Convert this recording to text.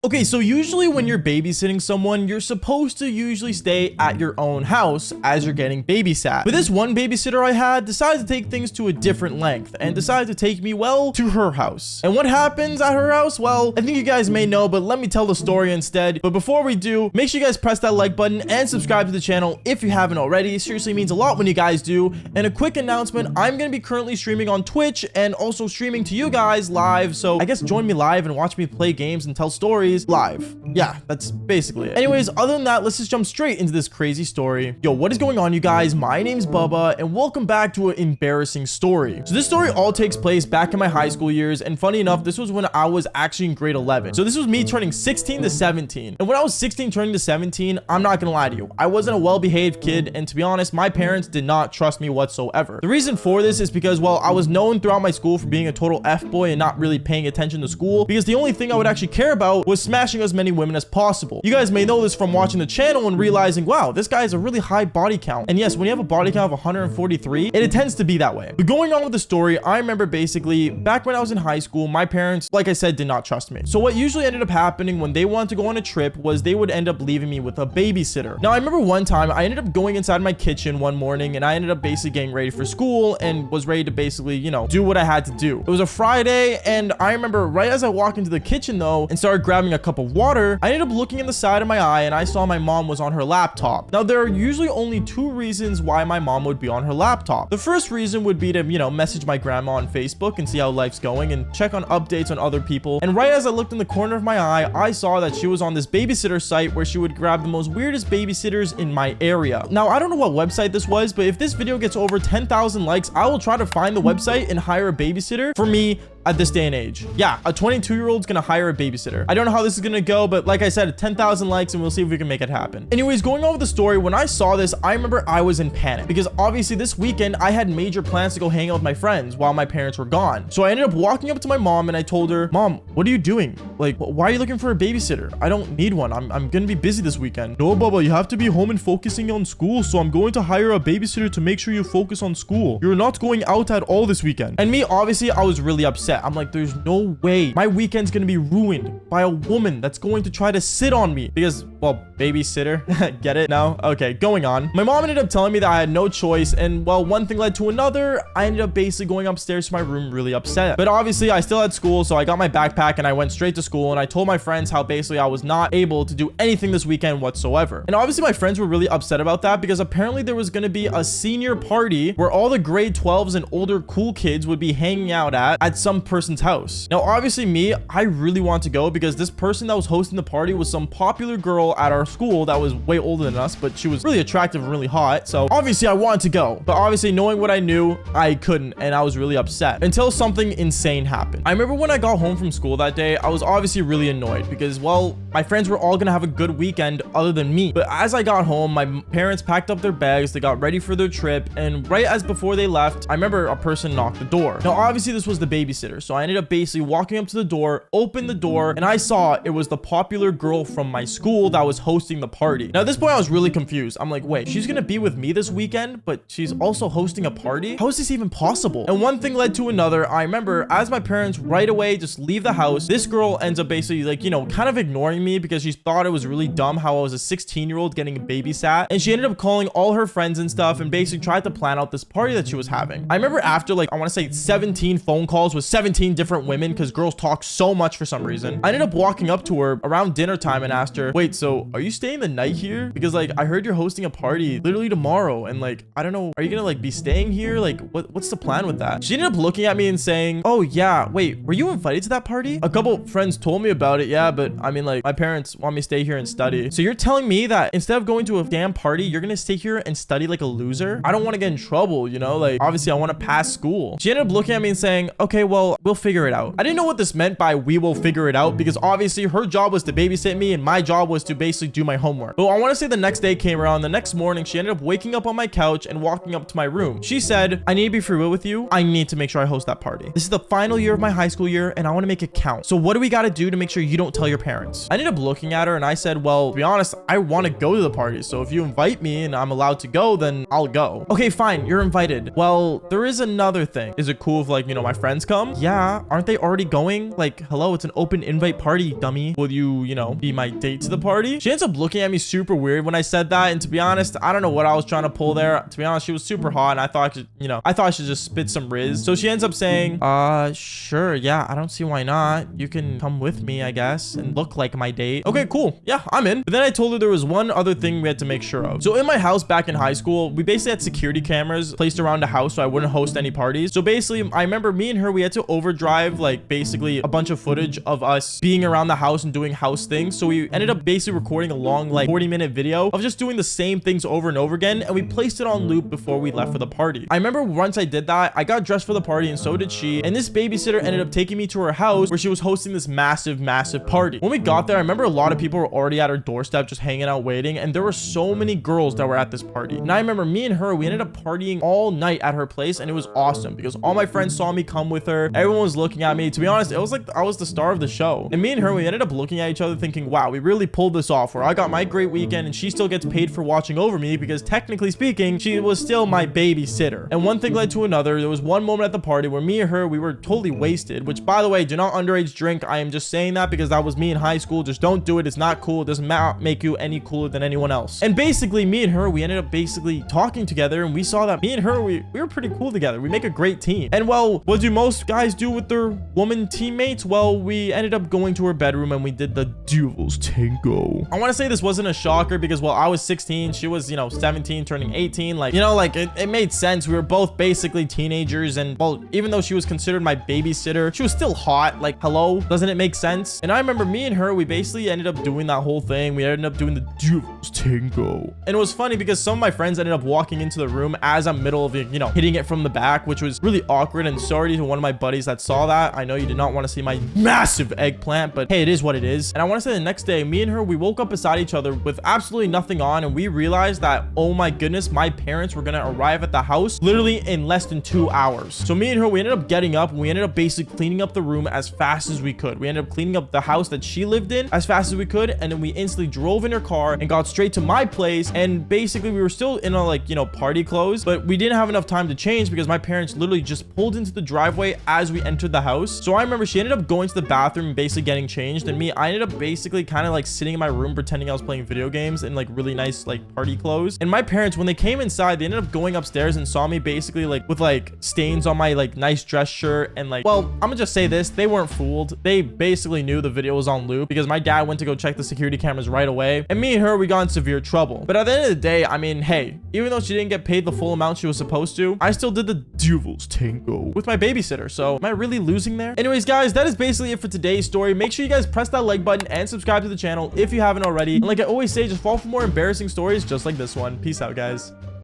Okay, so usually when you're babysitting someone, you're supposed to usually stay at your own house as you're getting babysat. But this one babysitter I had decided to take things to a different length and decided to take me, well, to her house. And what happens at her house? Well, I think you guys may know, but let me tell the story instead. But before we do, make sure you guys press that like button and subscribe to the channel if you haven't already. It seriously means a lot when you guys do. And a quick announcement, I'm going to be currently streaming on Twitch and also streaming to you guys live. So I guess join me live and watch me play games and tell stories live. Yeah, that's basically it. Anyways, other than that, let's just jump straight into this crazy story. Yo, what is going on, you guys? My name's Bubba and welcome back to an embarrassing story. So this story all takes place back in my high school years, and funny enough, this was when I was actually in grade 11. So this was me turning 16 to 17. And when I was 16 turning to 17, I'm not gonna lie to you, I wasn't a well-behaved kid, and to be honest, my parents did not trust me whatsoever. The reason for this is because, well, I was known throughout my school for being a total F-boy and not really paying attention to school, because the only thing I would actually care about was smashing as many women as possible. You guys may know this from watching the channel and realizing, wow, this guy has a really high body count. And yes, when you have a body count of 143, it tends to be that way. But going on with the story, I remember basically back when I was in high school, my parents, like I said, did not trust me. So what usually ended up happening when they wanted to go on a trip was they would end up leaving me with a babysitter. Now, I remember one time I ended up going inside my kitchen one morning and I ended up basically getting ready for school and was ready to basically, you know, do what I had to do. It was a Friday, and I remember right as I walked into the kitchen though and started grabbing a cup of water, I ended up looking in the side of my eye and I saw my mom was on her laptop. Now, there are usually only two reasons why my mom would be on her laptop. The first reason would be to, you know, message my grandma on Facebook and see how life's going and check on updates on other people. And right as I looked in the corner of my eye, I saw that she was on this babysitter site where she would grab the most weirdest babysitters in my area. Now, I don't know what website this was, but if this video gets over 10,000 likes, I will try to find the website and hire a babysitter for me at this day and age. Yeah, a 22-year-old's gonna hire a babysitter. I don't know how this is gonna go, but like I said, 10,000 likes and we'll see if we can make it happen. Anyways, going on with the story, when I saw this, I remember I was in panic because obviously this weekend I had major plans to go hang out with my friends while my parents were gone. So I ended up walking up to my mom and I told her, Mom, what are you doing? Like, why are you looking for a babysitter? I don't need one. I'm gonna be busy this weekend. No, Bubba, you have to be home and focusing on school, so I'm going to hire a babysitter to make sure you focus on school. You're not going out at all this weekend. And me, obviously, I was really upset. I'm like, there's no way my weekend's gonna be ruined by a woman that's going to try to sit on me because, well, babysitter. Get it now? Okay, going on. My mom ended up telling me that I had no choice, and well, one thing led to another. I ended up basically going upstairs to my room really upset. But obviously I still had school, so I got my backpack and I went straight to school, and I told my friends how basically I was not able to do anything this weekend whatsoever. And obviously my friends were really upset about that because apparently there was going to be a senior party where all the grade 12s and older cool kids would be hanging out at some person's house. Now, obviously me, I really want to go because this person that was hosting the party was some popular girl at our school that was way older than us, but she was really attractive and really hot. So obviously I wanted to go, but obviously knowing what I knew, I couldn't, and I was really upset until something insane happened. I remember when I got home from school that day, I was obviously really annoyed because, well, my friends were all gonna have a good weekend other than me. But as I got home, my parents packed up their bags, they got ready for their trip, and right as before they left, I remember a person knocked the door. Now, obviously this was the babysitter, so I ended up basically walking up to the door, opened the door, and I saw it was the popular girl from my school that was hosting the party. Now, at this point, I was really confused. I'm like, wait, she's gonna be with me this weekend, but she's also hosting a party? How is this even possible? And one thing led to another. I remember as my parents right away just leave the house, this girl ends up basically, like, you know, kind of ignoring me because she thought it was really dumb how I was a 16-year-old getting babysat, and she ended up calling all her friends and stuff and basically tried to plan out this party that she was having. I remember after, like, I want to say 17 phone calls with 17 different women because girls talk so much for some reason, I ended up walking up to her around dinner time and asked her, wait, so are you staying the night here? Because, like, I heard you're hosting a party literally tomorrow, and, like, I don't know, are you gonna, like, be staying here? Like, what's the plan with that? She ended up looking at me and saying, oh yeah, wait, were you invited to that party? A couple friends told me about it, yeah, but I mean, like, my parents want me to stay here and study. So you're telling me that instead of going to a damn party, you're gonna stay here and study like a loser? I don't want to get in trouble, you know? Like, obviously I want to pass school. She ended up looking at me and saying, okay, well, we'll figure it out. I didn't know what this meant by we will figure it out because obviously her job was to babysit me and my job was to basically do my homework. But I want to say the next day came around. The next morning, she ended up waking up on my couch and walking up to my room. She said, I need to be for real with you. I need to make sure I host that party. This is the final year of my high school year and I want to make it count. So what do we got to do to make sure you don't tell your parents? I ended up looking at her and I said, well, to be honest, I want to go to the party. So if you invite me and I'm allowed to go, then I'll go. Okay, fine. You're invited. Well, there is another thing. Is it cool if, like, you know, my friends come? Yeah. Aren't they already going? Like, hello, it's an open invite party, dummy. Will you, you know, be my date to the party? She ends up looking at me super weird when I said that. And to be honest, I don't know what I was trying to pull there. To be honest, she was super hot and I thought I could, you know, I thought I should just spit some riz. So she ends up saying, sure. Yeah, I don't see why not. You can come with me, I guess, and look like my date. Okay, cool. Yeah, I'm in. But then I told her there was one other thing we had to make sure of. So in my house back in high school, we basically had security cameras placed around the house so I wouldn't host any parties. So basically, I remember me and her, we had to overdrive like basically a bunch of footage of us being around the house and doing house things. So we ended up basically recording a long like 40-minute video of just doing the same things over and over again, and we placed it on loop before we left for the party. I remember once I did that, I got dressed for the party and so did she, and this babysitter ended up taking me to her house where she was hosting this massive party. When we got there, I remember a lot of people were already at her doorstep just hanging out waiting, and there were so many girls that were at this party. And I remember me and her, we ended up partying all night at her place, and it was awesome because all my friends saw me come with her. Everyone was looking at me. To be honest, it was like I was the star of the show. And me and her, we ended up looking at each other thinking, wow, we really pulled this off, where I got my great weekend and she still gets paid for watching over me because technically speaking, she was still my babysitter. And one thing led to another. There was one moment at the party where me and her, we were totally wasted, which by the way, do not underage drink. I am just saying that because that was me in high school. Just don't do it. It's not cool. It doesn't make you any cooler than anyone else. And basically me and her, we ended up basically talking together, and we saw that me and her, we were pretty cool together. We make a great team. And well, what do most guys do with their woman teammates? Well, we ended up going to her bedroom and we did the devil's tango. I want to say this wasn't a shocker because, well, I was 16, she was, you know, 17 turning 18. Like, you know, like it made sense. We were both basically teenagers, and well, even though she was considered my babysitter, she was still hot. Like, hello, doesn't it make sense? And I remember me and her, we basically ended up doing that whole thing. We ended up doing the devil's tango. And it was funny because some of my friends ended up walking into the room as I'm middle of, you know, hitting it from the back, which was really awkward. And sorry to one of my buddies that saw that. I know you did not want to see my massive eggplant, but hey, it is what it is. And I want to say the next day, me and her, we woke up beside each other with absolutely nothing on, and we realized that, oh my goodness, my parents were gonna arrive at the house literally in less than 2 hours. So me and her, we ended up getting up and we ended up basically cleaning up the room as fast as we could. We ended up cleaning up the house that she lived in as fast as we could, and then we instantly drove in her car and got straight to my place. And basically we were still in a, like, you know, party clothes, but we didn't have enough time to change because my parents literally just pulled into the driveway as we entered the house. So I remember she ended up going to the bathroom and basically getting changed, and me, I ended up basically kind of like sitting in my room pretending I was playing video games in like really nice like party clothes. And my parents, when they came inside, they ended up going upstairs and saw me basically like with like stains on my like nice dress shirt. And like, well, I'm gonna just say this, they weren't fooled. They basically knew the video was on loop because my dad went to go check the security cameras right away, and me and her, we got in severe trouble. But at the end of the day, I mean, hey, even though she didn't get paid the full amount she was supposed to, I still did the devil's tango with my babysitter. So am I really losing there? Anyways, guys, that is basically it for today's story. Make sure you guys press that like button and subscribe to the channel if you haven't already. And like I always say, just follow for more embarrassing stories just like this one. Peace out, guys.